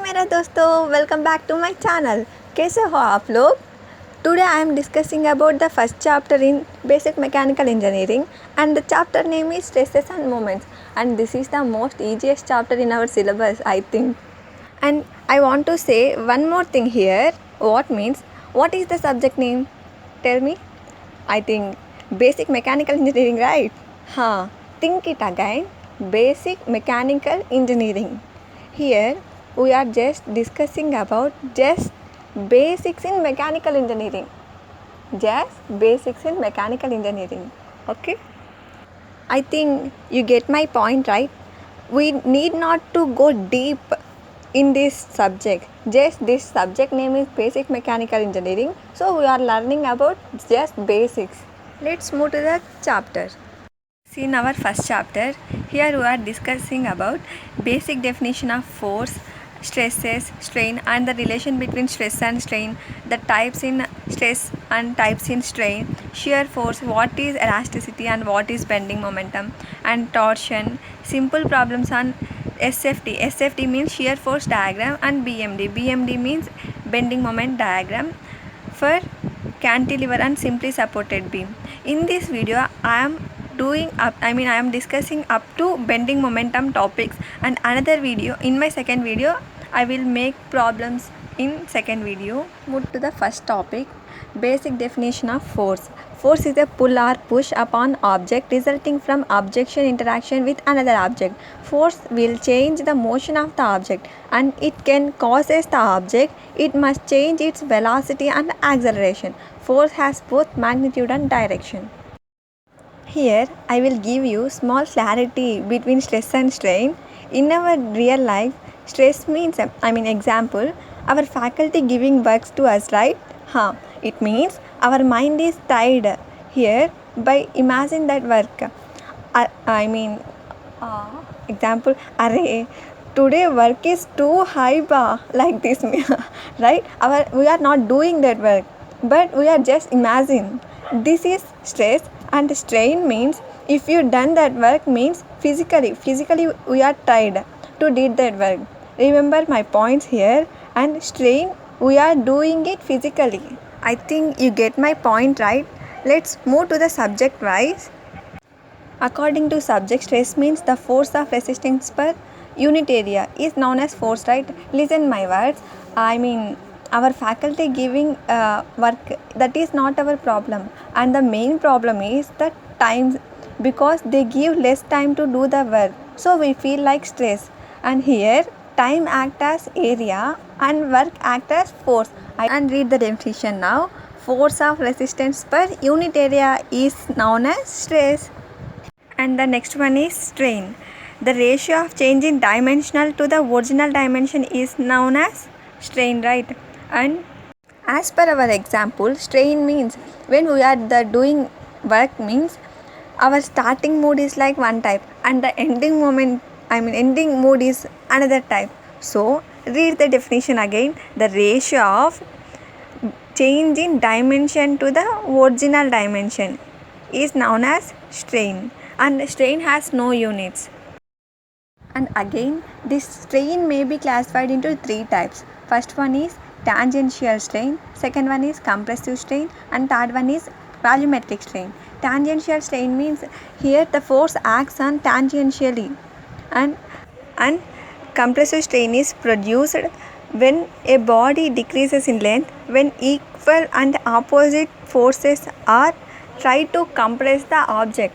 मेरे दोस्तों, welcome back to my channel. कैसे हो आप लोग? Today I am discussing about the first chapter in basic mechanical engineering and the chapter name is stresses and moments, and this is the most easiest chapter in our syllabus, I think. And I want to say one more thing here. What is the subject name? Tell me. I think basic mechanical engineering, right? Huh. Think it again. Basic mechanical engineering. Here we are just discussing about just basics in mechanical engineering. Just basics in mechanical engineering. Okay? I think you get my point, right? We need not to go deep in this subject. Just this subject name is basic mechanical engineering. So we are learning about just basics. Let's move to the chapter. See, in our first chapter, here we are discussing about basic definition of force, stresses, strain, and the relation between stress and strain, the types in stress and types in strain, shear force, what is elasticity and what is bending momentum, and torsion, simple problems on SFD. SFD means shear force diagram, and BMD. BMD means bending moment diagram for cantilever and simply supported beam. In this video, I am discussing up to bending momentum topics, and another video, in my second video, I will make problems in second video. Move to the first topic, basic definition of force. Force is a pull or push upon object resulting from objection interaction with another object. Force will change the motion of the object, and it can causes the object. It must change its velocity and acceleration. Force has both magnitude and direction. Here I will give you small clarity between stress and strain. In our real life, stress means example, our faculty giving works to us, right? It means our mind is tired here by imagine that work. Example, array today work is too high like this right? We are not doing that work, but we are just imagine. This is stress, and strain means if you done that work means physically we are tired to did that work. Remember my points here. And strain, we are doing it physically. I think you get my point, right? Let's move to the subject wise. According to subject, stress means the force of resistance per unit area is known as force, right? Listen my words. Our faculty giving work, that is not our problem, and the main problem is the time, because they give less time to do the work, so we feel like stress. And here time act as area and work act as force. And read the definition now. Force of resistance per unit area is known as stress. And the next one is strain. The ratio of change in dimensional to the original dimension is known as strain, right? And as per our example, strain means when we are doing work means our starting mode is like one type, and the ending mode is another type. So read the definition again. The ratio of change in dimension to the original dimension is known as strain, and strain has no units. And again, this strain may be classified into three types. First one is tangential strain, second one is compressive strain, and third one is volumetric strain. Tangential strain means here the force acts on tangentially, and compressive strain is produced when a body decreases in length when equal and opposite forces are try to compress the object.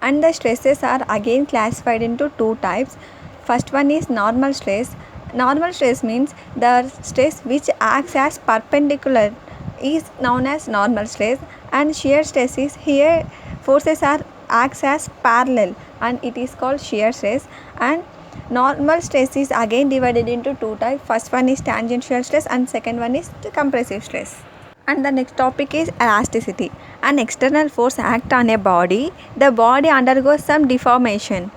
And the stresses are again classified into two types. First one is normal stress. Normal stress means the stress which acts as perpendicular is known as normal stress, and shear stress is here forces are acts as parallel, and it is called shear stress. And normal stress is again divided into two types. First one is tangential stress, and second one is the compressive stress. And the next topic is elasticity. An external force acts on a body. The body undergoes some deformation.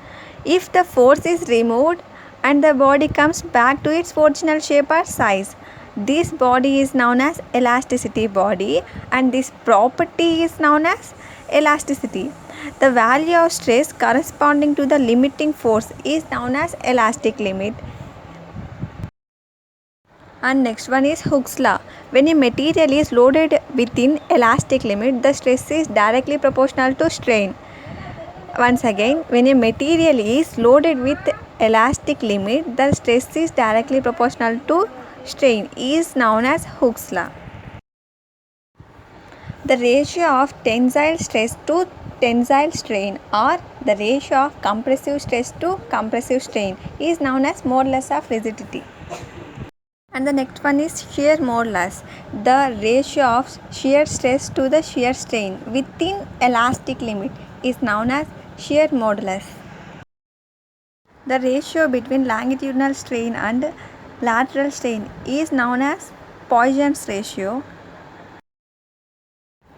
If the force is removed and the body comes back to its original shape or size, this body is known as elasticity body, and this property is known as elasticity. The value of stress corresponding to the limiting force is known as elastic limit. And next one is Hooke's law. When a material is loaded within elastic limit, the stress is directly proportional to strain. Once again, when a material is loaded with elastic limit, the stress is directly proportional to strain is known as Hooke's law. The ratio of tensile stress to tensile strain or the ratio of compressive stress to compressive strain is known as modulus of rigidity. And the next one is shear modulus. The ratio of shear stress to the shear strain within elastic limit is known as shear modulus. The ratio between longitudinal strain and lateral strain is known as Poisson's ratio.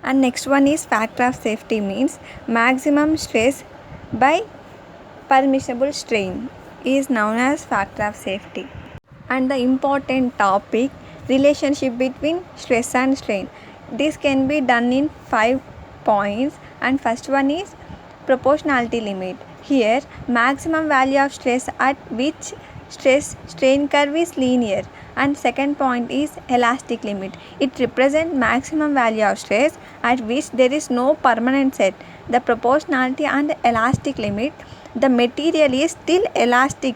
And next one is factor of safety, means maximum stress by permissible strain is known as factor of safety. And the important topic, relationship between stress and strain. This can be done in 5 points, and first one is proportionality limit. Here maximum value of stress at which stress strain curve is linear, and second point is elastic limit. It represents maximum value of stress at which there is no permanent set. The proportionality and elastic limit, the material is still elastic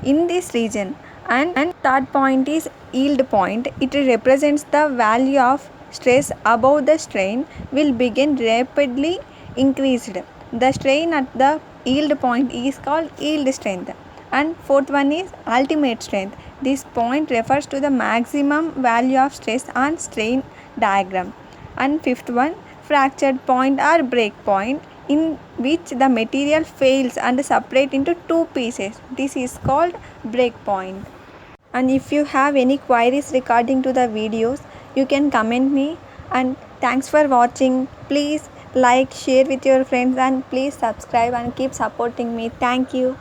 in this region. And third point is yield point. It represents the value of stress above the strain will begin rapidly increased. The strain at the yield point is called yield strength. And fourth one is ultimate strength. This point refers to the maximum value of stress on strain diagram. And fifth one, fractured point or break point, in which the material fails and separate into two pieces. This is called break point. And if you have any queries regarding to the videos, you can comment me. And thanks for watching. Please like, share with your friends, and please subscribe and keep supporting me. Thank you.